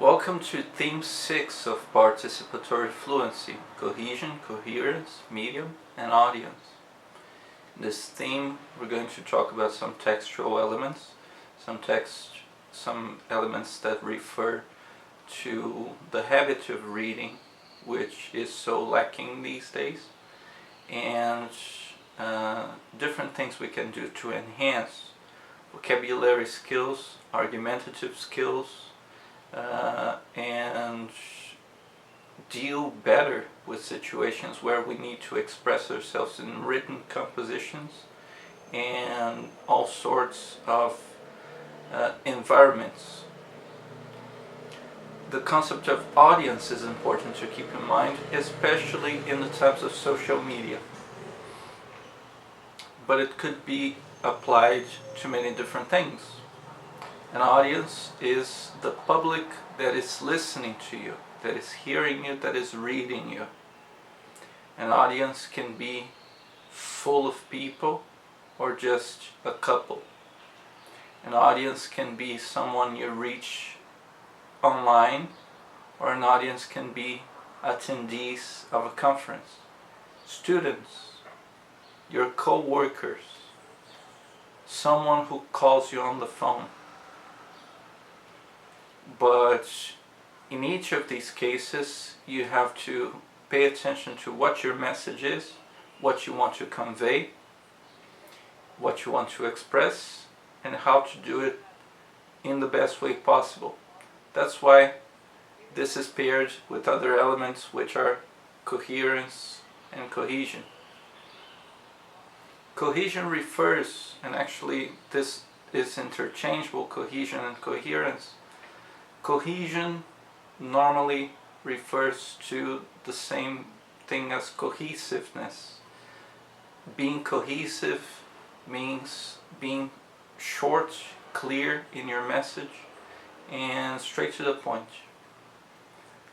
Welcome to Theme 6 of Participatory Fluency: Cohesion, Coherence, Medium, and Audience. In this theme, we're going to talk about some textual elements, some elements that refer to the habit of reading, which is so lacking these days, and different things we can do to enhance vocabulary skills, argumentative skills, and deal better with situations where we need to express ourselves in written compositions and all sorts of environments. The concept of audience is important to keep in mind, especially in the times of social media. But it could be applied to many different things. An audience is the public that is listening to you, that is hearing you, that is reading you. An audience can be full of people or just a couple. An audience can be someone you reach online, or an audience can be attendees of a conference, students, your co-workers, someone who calls you on the phone. But in each of these cases, you have to pay attention to what your message is, what you want to convey, what you want to express, and how to do it in the best way possible. That's why this is paired with other elements, which are coherence and cohesion. Cohesion refers, and actually this is interchangeable, cohesion and coherence. Cohesion normally refers to the same thing as cohesiveness. Being cohesive means being short, clear in your message, and straight to the point.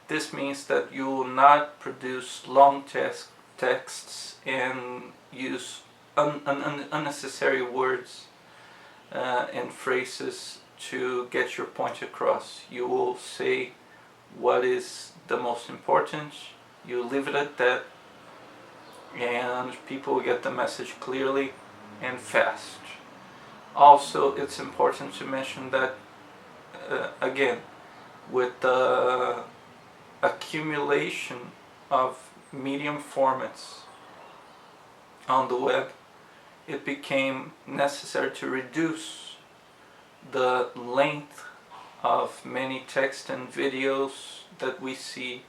This means that you will not produce long texts and use unnecessary words and phrases to get your point across. You will say what is the most important, you leave it at that, and people will get the message clearly and fast. Also, it's important to mention that again, with the accumulation of medium formats on the web, it became necessary to reduce the length of many text and videos that we see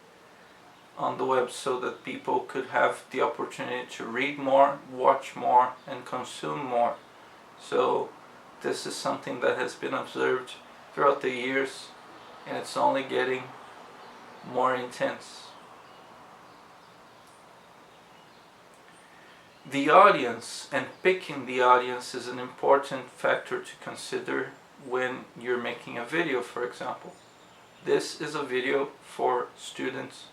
on the web, so that people could have the opportunity to read more, watch more, and consume more. So this is something that has been observed throughout the years, and it's only getting more intense. The audience and picking the audience is an important factor to consider when you're making a video, for example. This is a video for students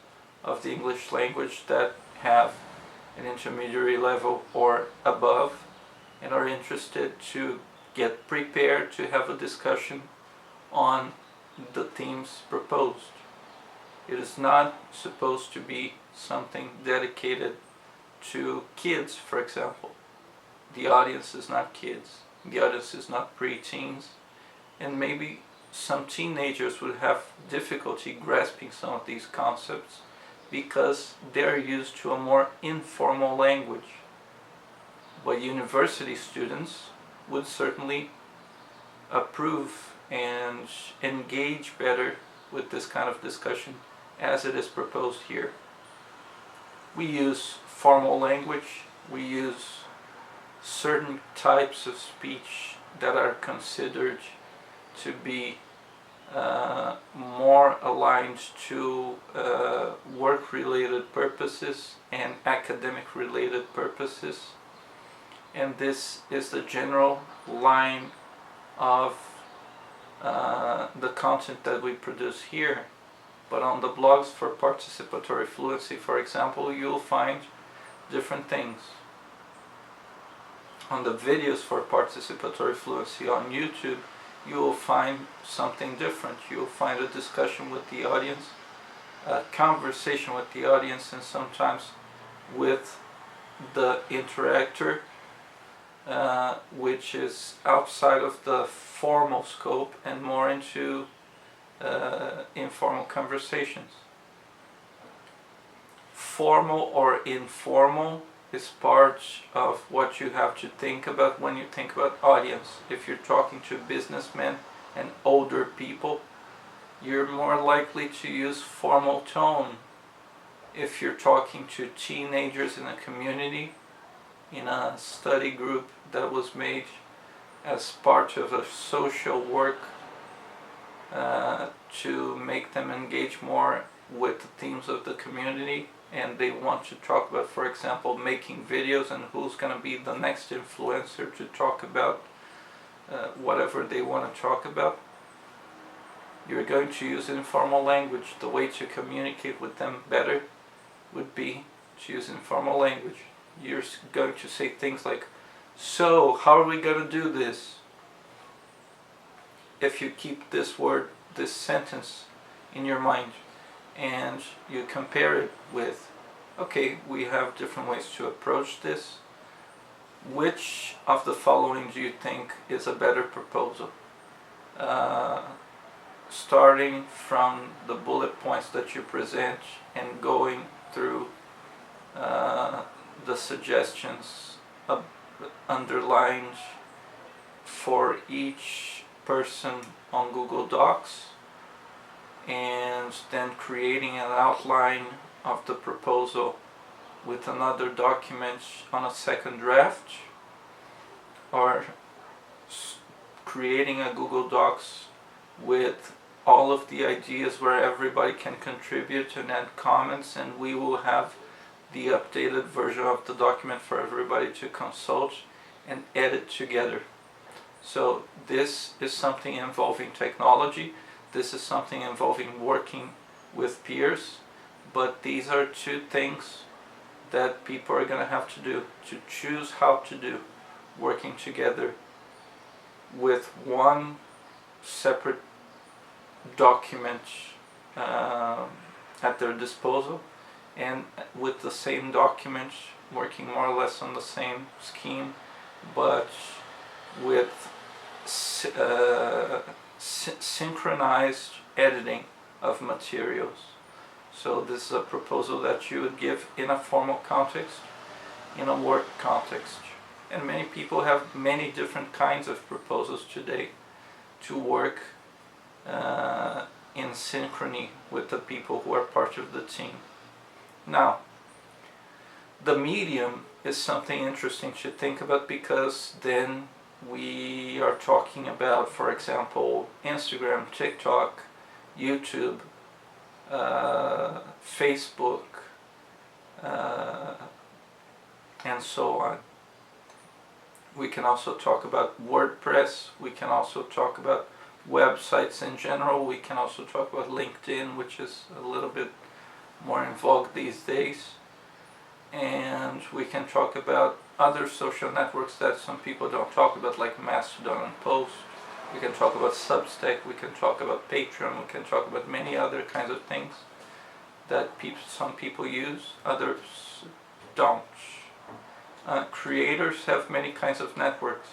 of the English language that have an intermediary level or above and are interested to get prepared to have a discussion on the themes proposed. It is not supposed to be something dedicated to kids, for example. The audience is not kids. The audience is not pre-teens. And maybe some teenagers would have difficulty grasping some of these concepts because they're used to a more informal language. But university students would certainly approve and engage better with this kind of discussion as it is proposed here. We use formal language, we use certain types of speech that are considered to be more aligned to work-related purposes and academic-related purposes. And this is the general line of the content that we produce here. But on the blogs for Participatory Fluency, for example, you'll find different things. On the videos for Participatory Fluency on YouTube, you will find something different. You will find a discussion with the audience, a conversation with the audience, and sometimes with the interactor, which is outside of the formal scope and more into informal conversations. Formal or informal is part of what you have to think about when you think about audience. If you're talking to businessmen and older people, you're more likely to use formal tone. If you're talking to teenagers in a community, in a study group that was made as part of a social work to make them engage more with the themes of the community, and they want to talk about, for example, making videos and who's going to be the next influencer to talk about whatever they want to talk about, you're going to use informal language. The way to communicate with them better would be to use informal language. You're going to say things like, so how are we going to do this? If you keep this word, this sentence in your mind, and you compare it with, okay, we have different ways to approach this. Which of the following do you think is a better proposal? Starting from the bullet points that you present and going through the suggestions underlined for each person on Google Docs, and then creating an outline of the proposal with another document on a second draft, or creating a Google Docs with all of the ideas where everybody can contribute and add comments, and we will have the updated version of the document for everybody to consult and edit together. So this is something involving technology. This is something involving working with peers, but these are two things that people are going to have to do, to choose how to do, working together with one separate document at their disposal, and with the same document working more or less on the same scheme, but with synchronized editing of materials. So this is a proposal that you would give in a formal context, in a work context. And many people have many different kinds of proposals today to work in synchrony with the people who are part of the team. Now, the medium is something interesting to think about, because then we are talking about, for example, Instagram, TikTok, YouTube, Facebook, and so on. We can also talk about WordPress. We can also talk about websites in general. We can also talk about LinkedIn, which is a little bit more in vogue these days. And we can talk about other social networks that some people don't talk about, like Mastodon and Post. We can talk about Substack. We can talk about Patreon. We can talk about many other kinds of things that some people use, others don't. Creators have many kinds of networks,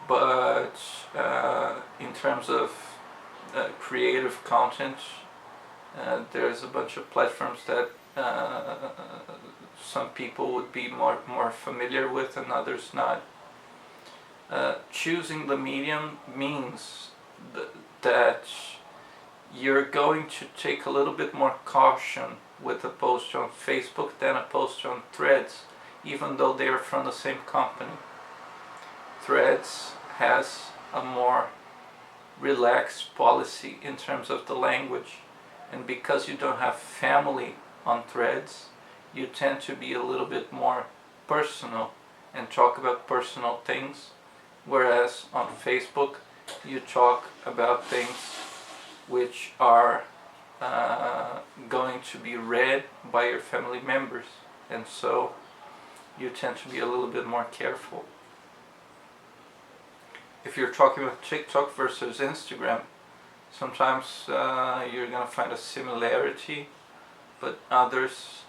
but in terms of creative content, there's a bunch of platforms that some people would be more familiar with and others not. Choosing the medium means that you're going to take a little bit more caution with a post on Facebook than a post on Threads, even though they are from the same company. Threads has a more relaxed policy in terms of the language, and because you don't have family on Threads, you tend to be a little bit more personal and talk about personal things, whereas on Facebook you talk about things which are going to be read by your family members, and so you tend to be a little bit more careful. if you're talking about TikTok versus Instagram, sometimes you're gonna find a similarity, but others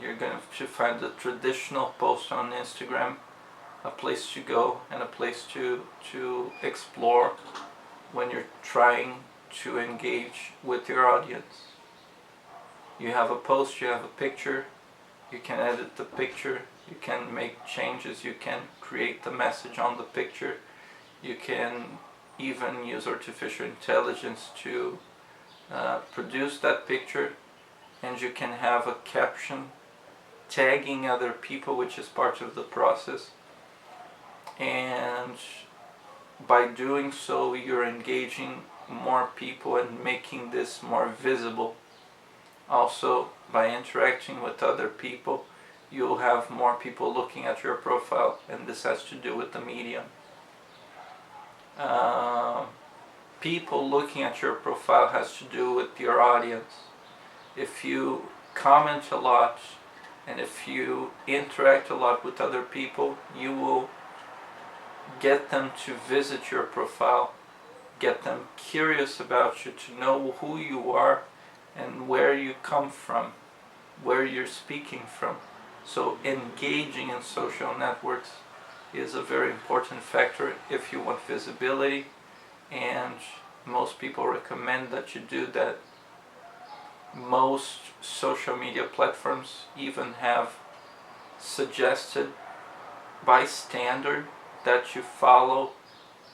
you're going to find the traditional post on Instagram a place to go and a place to explore when you're trying to engage with your audience. You have a post, you have a picture, you can edit the picture, you can make changes, you can create the message on the picture, you can even use artificial intelligence to produce that picture, and you can have a caption tagging other people, which is part of the process. And by doing so, you're engaging more people and making this more visible. Also, by interacting with other people, you'll have more people looking at your profile, and this has to do with the medium. People looking at your profile has to do with your audience. If you comment a lot and if you interact a lot with other people, you will get them to visit your profile, get them curious about you, to know who you are and where you come from, where you're speaking from. So engaging in social networks is a very important factor if you want visibility, and most people recommend that you do that. Most social media platforms even have suggested by standard that you follow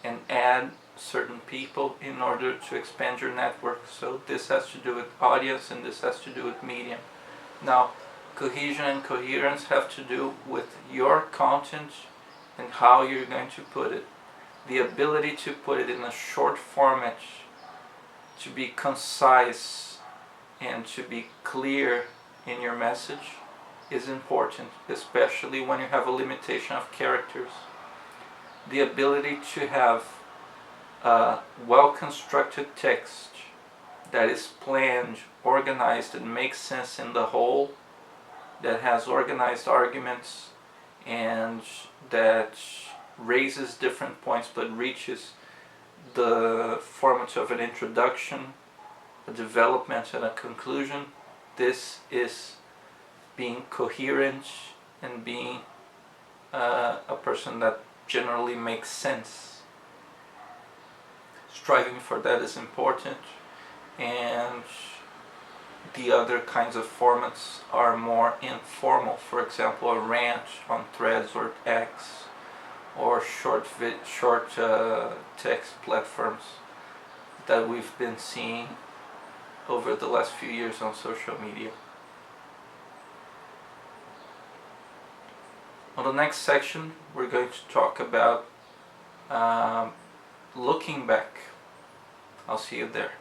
and add certain people in order to expand your network. So this has to do with audience and this has to do with medium. Now, cohesion and coherence have to do with your content and how you're going to put it. The ability to put it in a short format, to be concise and to be clear in your message is important, especially when you have a limitation of characters. The ability to have a well-constructed text that is planned, organized, and makes sense in the whole, that has organized arguments and that raises different points but reaches the format of an introduction, a development, and a conclusion. This is being coherent and being a person that generally makes sense. Striving for that is important, and the other kinds of formats are more informal. For example, a rant on Threads or X, or short text platforms that we've been seeing over the last few years on social media. On the next section, we're going to talk about looking back. I'll see you there.